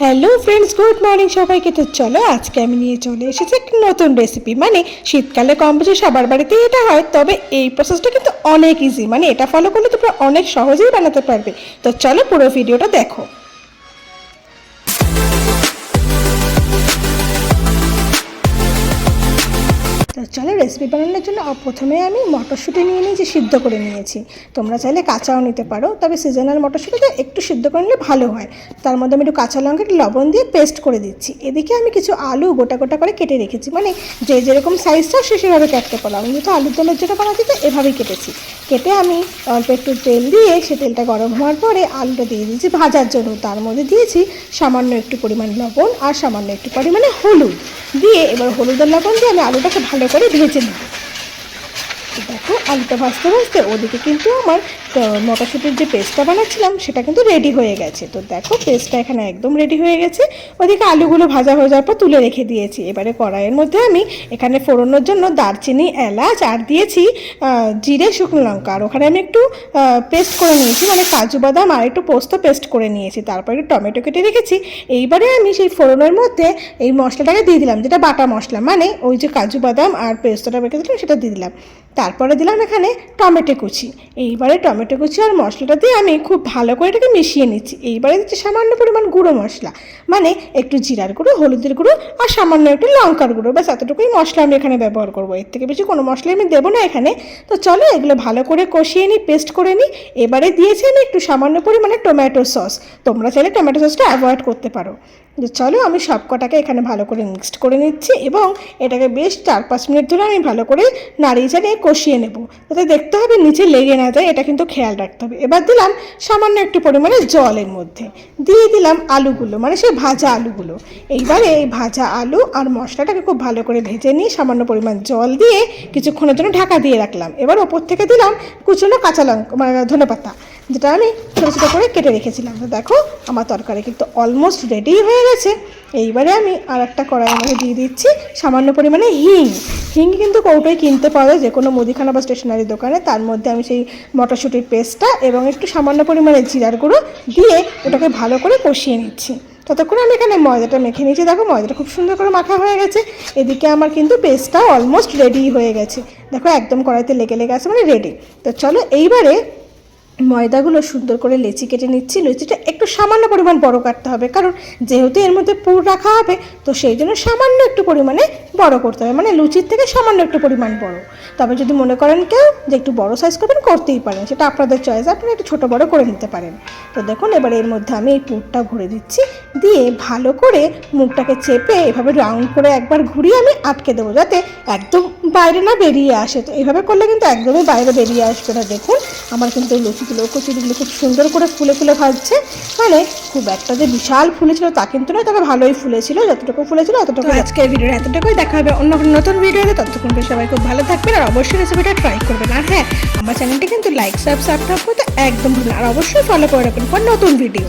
Hello friends, good morning সবাইকে। তো চলো আজকে আমি নিয়ে চলে এসেছি একটা নতুন রেসিপি। মানে শীতকালে কম বেশি সবার বাড়িতেই এটা হয়, তবে এই প্রসেসটা কিন্তু অনেক ইজি। মানে এটা ফলো করলে তোমরা অনেক সহজেই বানাতে পারবে। তো চলো পুরো ভিডিওটা দেখো। তো চলো রেসিপি বানানোর জন্য প্রথমে আমি মটরশুঁটি নিয়ে নিয়েছি, সিদ্ধ করে নিয়েছি। তোমরা চাইলে কাঁচাও নিতে পারো, তবে সিজনাল মটরশুঁটিটা একটু সিদ্ধ করে নিলে ভালো হয়। তার মধ্যে আমি একটু কাঁচা লঙ্কা একটু লবণ দিয়ে পেস্ট করে দিচ্ছি। এদিকে আমি কিছু আলু গোটা গোটা করে কেটে রেখেছি। মানে যে যেরকম সাইজটা সে সেভাবে কাটতে পারলাম। আমি যেহেতু আলুর দলের যেটা বানাচ্ছি তো এভাবেই কেটেছি। কেটে আমি অল্প একটু তেল দিয়ে সে তেলটা গরম হওয়ার পরে আলুটা দিয়ে দিয়েছি ভাজার জন্য। তার মধ্যে দিয়েছি সামান্য একটু পরিমাণ লবণ আর সামান্য একটু পরিমাণে হলুদ দিয়ে এবার হলুদ আর লবণ দিয়ে আমি আলুটাকে ভালো করে ভেজে নিই। দেখো আলুটা ভাজতে ভাজতে ওদিকে কিন্তু আমার মটরশুঁটির যে পেস্টটা বানাচ্ছিলাম সেটা কিন্তু রেডি হয়ে গেছে। তো দেখো পেস্টটা এখানে একদম রেডি হয়ে গেছে। ওদিকে আলুগুলো ভাজা হয়ে যাওয়ার পর তুলে রেখে দিয়েছি। এবারে কড়াইয়ের মধ্যে আমি এখানে ফোড়নোর জন্য দারচিনি, এলাচ আর দিয়েছি জিরে, শুকনো লঙ্কা। আর ওখানে আমি একটু পেস্ট করে নিয়েছি, মানে কাজু বাদাম আর একটু পোস্ত পেস্ট করে নিয়েছি। তারপর একটু টমেটো কেটে রেখেছি। এইবারে আমি সেই ফোড়নের মধ্যে এই মশলাটাকে দিয়ে দিলাম, যেটা বাটা মশলা। মানে ওই যে কাজু বাদাম আর পেস্টটা রেখেছিলাম সেটা দিয়ে দিলাম। তারপরে দিলাম এখানে টমেটো কুচি। এইবারে টমেটো কুচি আর মশলাটা দিয়ে আমি খুব ভালো করে এটাকে মিশিয়ে নিচ্ছি। এইবারে দিচ্ছি সামান্য পরিমাণ গুঁড়ো মশলা, মানে একটু জিরার গুঁড়ো, হলুদের গুঁড়ো আর সামান্য একটু লঙ্কার গুঁড়ো। ব্যাস এতটুকুই মশলা আমি এখানে ব্যবহার করবো, এর থেকে বেশি কোনো মশলা আমি দেবো না এখানে। তো চলো এগুলো ভালো করে কষিয়ে নিই, পেস্ট করে নিই। এবারে দিয়েছি আমি একটু সামান্য পরিমাণে টমেটো সস। তোমরা চাইলে টমেটো সসটা অ্যাভয়েড করতে পারো। যে চলো আমি সব কটাকে এখানে ভালো করে মিক্সড করে নিচ্ছি এবং এটাকে বেশ 4-5 মিনিট ধরে আমি ভালো করে নাড়িয়ে চাড়িয়ে কষিয়ে নেব, যাতে দেখতে হবে নিচে লেগে না যায়, এটা কিন্তু খেয়াল রাখতে হবে। এবার দিলাম সামান্য একটু পরিমাণে জলের মধ্যে, দিয়ে দিলাম আলুগুলো, মানে সেই ভাজা আলুগুলো। এইবারে এই ভাজা আলু আর মশলাটাকে খুব ভালো করে ভেজে নিয়ে সামান্য পরিমাণ জল দিয়ে কিছুক্ষণের জন্য ঢাকা দিয়ে রাখলাম। এবার ওপর থেকে দিলাম কুচনো কাঁচা লঙ্কা, মানে ধনেপাতা, যেটা আমি ছোটো ছোটো করে কেটে রেখেছিলাম। তো দেখো আমার তরকারি কিন্তু অলমোস্ট রেডি হয়ে গেছে। এইবারে আমি আর একটা কড়াইয়ের মধ্যে দিয়ে দিচ্ছি সামান্য পরিমাণে হিং। হিং কিন্তু কৌটোয় কিনতে পাওয়া যায় যে কোনো মুদিখানা বা স্টেশনারি দোকানে। তার মধ্যে আমি সেই মটরশুঁটির পেস্টটা এবং একটু সামান্য পরিমাণে জিরার গুঁড়ো দিয়ে ওটাকে ভালো করে কষিয়ে নিচ্ছি। ততক্ষণ আমি এখানে ময়দাটা মেখে নিয়েছি। দেখো ময়দাটা খুব সুন্দর করে মাখা হয়ে গেছে। এদিকে আমার কিন্তু পেস্টটা অলমোস্ট রেডি হয়ে গেছে। দেখো একদম কড়াইতে লেগে লেগে আছে, মানে রেডি। তো চলো এইবারে ময়দাগুলো সুন্দর করে লেচি কেটে নিচ্ছি। লেচিটা একটু সামান্য পরিমাণ বড় কাটতে হবে, কারণ যেহেতু এর মধ্যে পুর রাখা হবে তো সেই জন্য সামান্য একটু পরিমাণে বড় করতে হবে, মানে লুচির থেকে সামান্য একটু পরিমাণ বড়। তবে যদি মনে করেন কেউ যে একটু বড় সাইজ করবেন, করতেই পারেন, সেটা আপনাদের চয়েস, আপনারা একটু ছোটো বড় করে নিতে পারেন। তো দেখুন এবার এর মধ্যে আমি এই পুরটা ভরে দিচ্ছি, দিয়ে ভালো করে মুখটাকে চেপে এভাবে রাউন্ড করে একবার ঘুরিয়ে আমি আটকে দেবো, যাতে একদম বাইরে না বেরিয়ে আসে। তো এইভাবে করলে কিন্তু একদমই বাইরে বেরিয়ে আসবে না। দেখুন আমার কিন্তু লুচিগুলো কচুরিগুলো খুব সুন্দর করে ফুলে ফুলে ভাজছে। মানে খুব একটা যে বিশাল ফুলেছিল তা কিন্তু নয়, তবে ভালোই ফুলেছিল, যতটুকু ফুলেছিল অতটুকু। আজকের ভিডিওটা এতটুকুই, দেখা হবে অন্য কোনো নতুন ভিডিওতে। ততক্ষণ সবাই খুব ভালো থাকবেন আর অবশ্যই রেসিপিটা ট্রাই করবেন। আর হ্যাঁ, আমার চ্যানেলটি কিন্তু লাইক সাবস্ক্রাইব করতে একদম ভুলবেন না, আর অবশ্যই ফলো করে রাখবেন ফর নতুন ভিডিও।